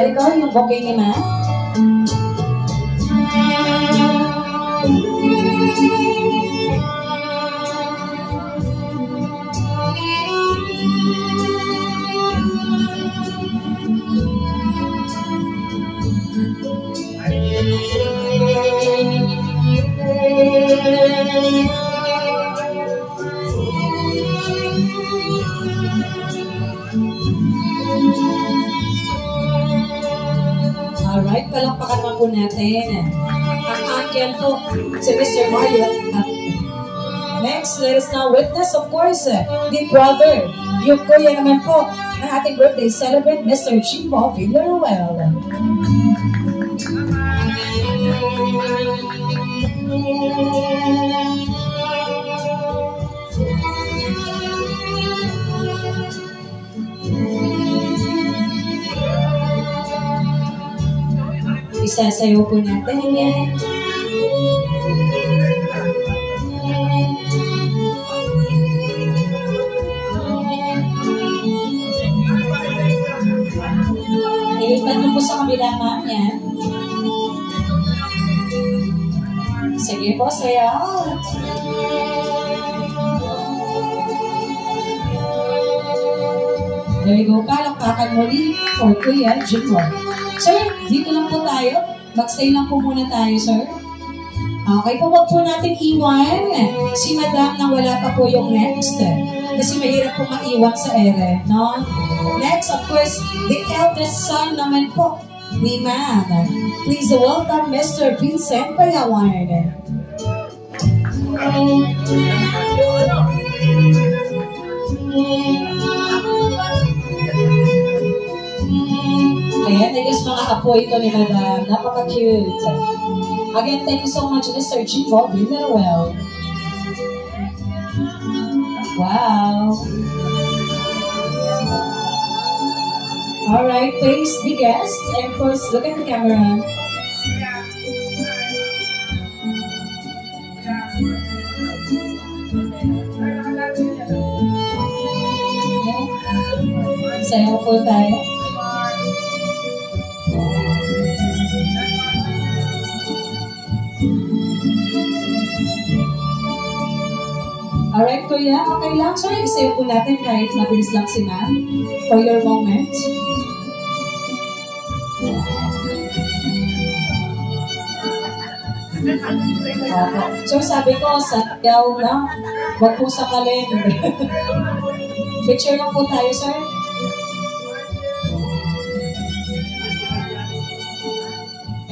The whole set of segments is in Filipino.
Ikaw yung bouquet ni Ma? Alright, palakpakan naman po natin ang uncle po, si Mr. Mario. Next, let us now witness, of course, the brother, yung kuya naman po ng ating birthday celebrant, Mr. Jimbo Villaruel. Isasayaw po natin yan. Ilipat mo po sa kabila, ma'am, yan. Sige po, sayaw. There you go, palakpakan muli for Kuya Jimbo. Sir, dito lang po tayo. Mag-stay lang po muna tayo, sir. Okay po, wag po natin iwan si Madam na wala pa po yung next. Kasi mahirap po maiwan sa ere, no? Next, of course, the eldest son naman po ni Ma'am. Please welcome Mr. Vincent Payawan. Ayan, I guess mga apo ito ni Madam. Napaka-cute. Again, thank you so much, Mr. Jimbo Villaruel. Wow. Alright, face the guest. And of course, look at the camera. Okay. Sayaw po tayo. Alright, Kuya, okay lang. Sorry, isayo po natin kahit mabilis lang si Ma'am for your moment. So, sabi ko, sayaw lang. Huwag po sakalin. Picture lang po tayo, sir.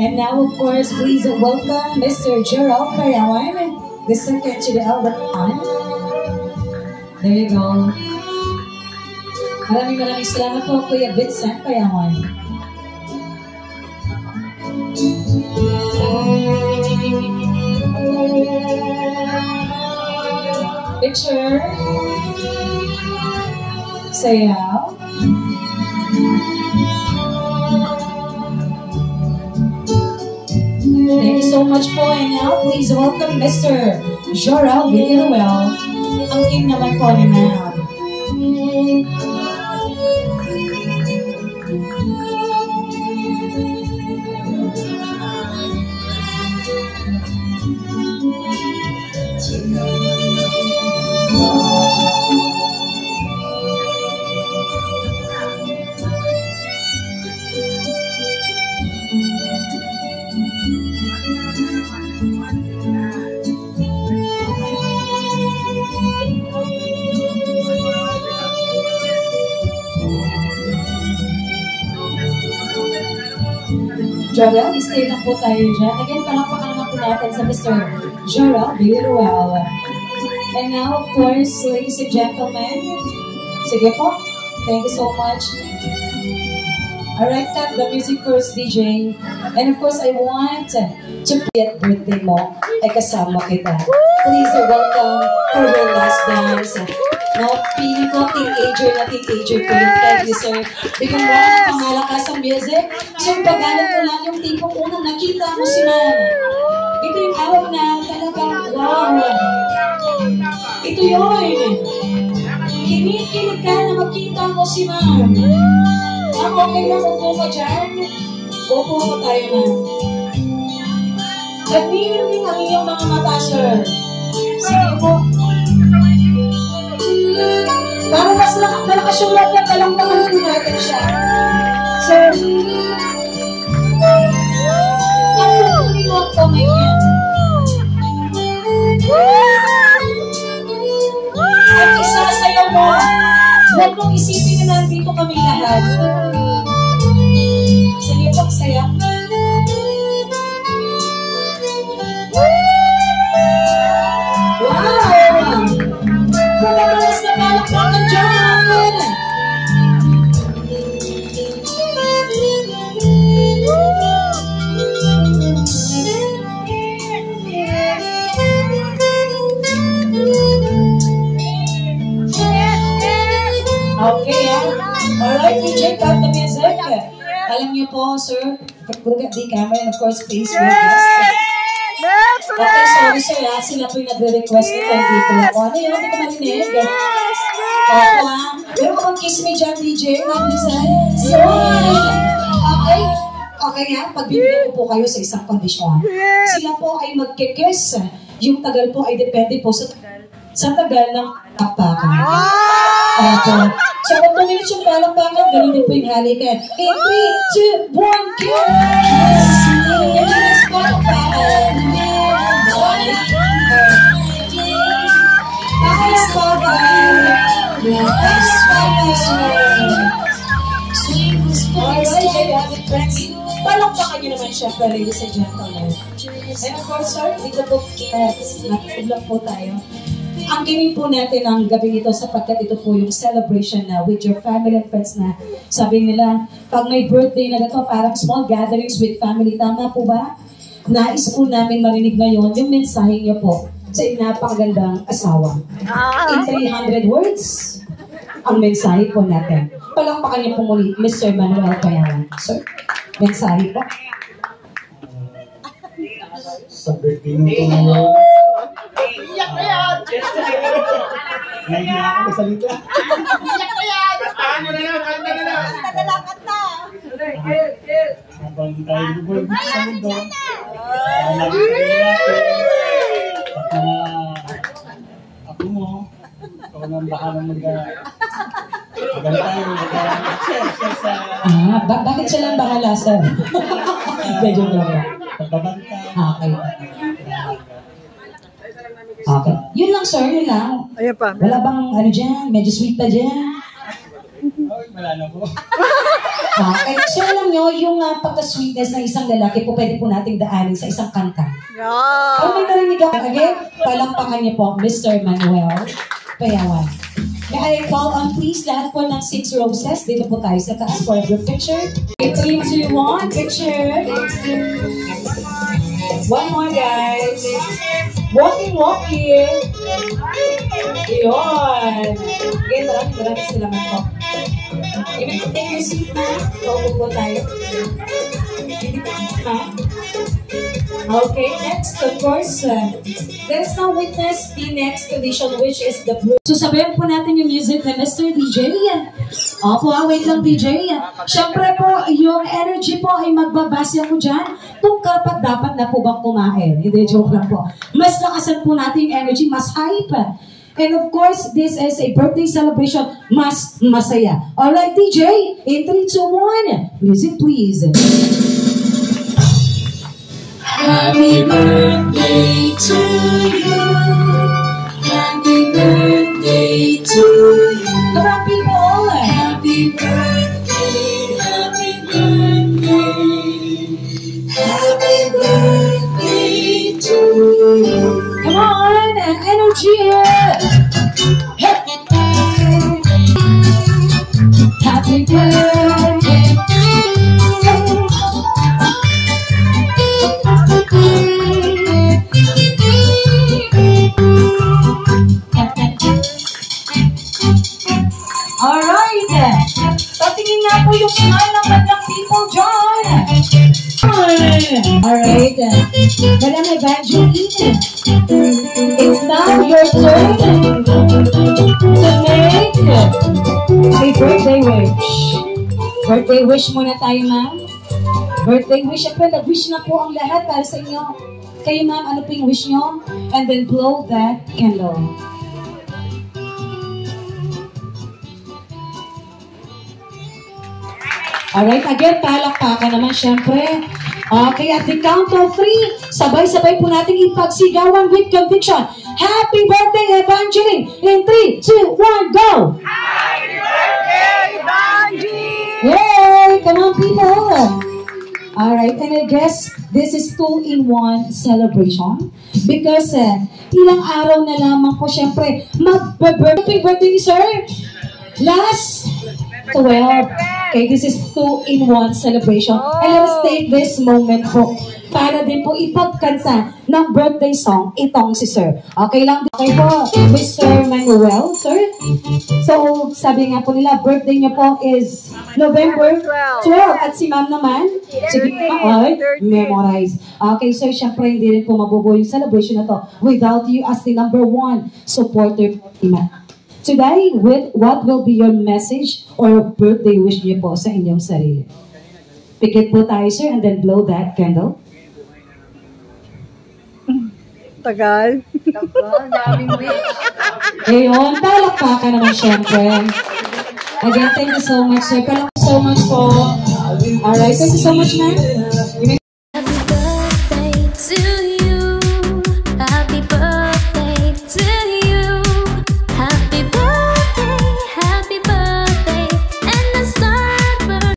And now, of course, please welcome Mr. Gerald Payawan, the second to the elder one. There you go. Maraming salamat po, Kuya Vincent Payawan. Picture. Sayaw. Thank you so much po. And now, please welcome Mr. Gerald Villaruel. Ang king naman po ni Ma'am. Gerald, stay lang po tayo dyan. Again, palakpakan naman po natin sa Mr. Gerald Villaruel. And now, of course, ladies and gentlemen, sige po, thank you so much. Alright, cut the music first, DJ. And of course, I want to be at birthday mo, ay kasama kita. Please welcome for your last dance. Now, pili ko, teenager na teenager ko yung thank you, sir. Bigyan mo ang pamalakas ang music. Sir, pagalan mo lang yung tipong unang nakita mo si Ma'am. Ito yung araw na talagang, wow. Ito yun. Kinikilig ka na makita mo si Ma'am. Ma'am, okay lang, upo ka dyan. Upo ko tayo, ma'am. Nagniling ang iyong mga mata, sir. Sige po. Para mas malakas yung loob niya, talangtangan po natin siya. Sir, ang tutuloy mo ang kamay niya. At isasayaw mo. Huwag mong isipin na nandito kami lahat. Sige po, saya. Wow! Pagkakalas na palakpakan dyan! Okay, alright, DJ, cut the music. Alam niyo po, sir, look at the camera and of course, please request. Okay, sorry sir, sila po yung nagre-request na tayo dito. Ano yun, hindi ko marinig. Opo, meron ka bang kiss me dyan, DJ? Okay, okay nga, pagbibigyan ko po kayo sa isang kondisyon. Sila po ay magkikiss. Yung tagal po ay depende po sa tagal ng takpakan. Opo. So, kung 2 minutes yung palakpakan, ganun din po yung halikan. In 3, 2, 1, kiss! Yes, palakpakan! Palakpakan! Yes, palakpakan nyo naman siya, ladies and gentlemen. And of course, sir, dito po, natulog po tayo. Ang kinig po natin ang gabi ito sapagkat ito po yung celebration na with your family and friends na sabi nila, pag may birthday na ito, parang small gatherings with family. Tama po ba? Nais po namin marinig ngayon yung mensahe niyo po sa napakagandang asawa. In 300 words, ang mensahe po natin. Palakpakan niyo po muli, Mr. Manuel Payawan. Sir, mensahe po. Sa birthday mo ito ngayon. Iyak na yan! Nahihiya ako na salita. Iyak na yan! Kantahan nyo na yan! Kanta na lang! Kanta na! Kanta! Habang tayo nag-bulbog sa mundo, lagi sa natin. At ako mo, ikaw nang bahalang maganda tayo, share sa... Bakit siya lang bahala, sir? Medyo lang. Pagbabanta. Okay. Okay. Yun lang, sir. Yun lang. Ayan pa. Wala bang ano dyan? Medyo sweet pa dyan? Wala na po. Okay. So, alam nyo, yung pagka-sweetness ng isang lalaki po, pwede po nating daanin sa isang kanta. Kung may narinig ako, again, palampakan niyo po, Mr. Manuel Payawan. May I call on please lahat po ng 6 roses. Dito po tayo sa taas for a group picture. 3, 2, 1, picture. One more, guys. Walking. Yun. Again, maraming salamat po. Take your seat na. Paupo po tayo. Okay, next, of course, let's now witness the next tradition, which is the blue. So, sabayan po natin yung music na Mr. DJ. Opo, wait lang, DJ. Siyempre po, yung energy po ay magbabasya mo dyan kung kapat dapat na po bang kumain. Hindi, joke lang po. Mas lakasan po natin yung energy, mas hype. And of course, this is a birthday celebration, mas masaya. Alright, DJ, in 3, 2, 1, music please. Happy birthday to you. Happy birthday to you. Come on, people. Happy birthday, happy birthday. Happy birthday to you. Come on, energy. Happy birthday. Alright. Patingin nga po yung smile ng bandang people dyan. Alright. Madam Evangeline, it's now your turn to make a birthday wish. Birthday wish muna tayo, ma'am. Birthday wish. Siyempre, nag-wish na po ang lahat para sa inyo. Kayo, ma'am, ano po yung wish nyo? And then blow that candle. Alright, again, palakpakan naman, syempre. Okay, at the count of 3, sabay-sabay po natin ipagsigawan with conviction. Happy birthday, Evangeline! In 3, 2, 1, go! Happy birthday, Evangeline! Yay! Come on, people! Alright, and I guess this is 2-in-1 celebration because ilang araw na lamang po, syempre, mag-birthday ni sir. Last 12. Okay, this is 2-in-1 celebration. And let us take this moment po para din po ipagkanta ng birthday song itong si Sir. Okay lang? Okay po, Mr. Manuel, Sir. So, sabi nga po nila, birthday niya po is November 12. At si Ma'am naman, sige po, memorize. Okay, Sir, syempre hindi rin po mabubuo yung celebration na to without you as the number 1 supporter po ni Ma'am. Today, what will be your message or birthday wish niyo po sa inyong sarili? Pikit po tayo, sir, and then blow that candle. Tagal. Daming wish. Ayun, palakpakan naman syempre. Again, thank you so much, sir. Thank you so much po. Alright, thank you so much, ma'am.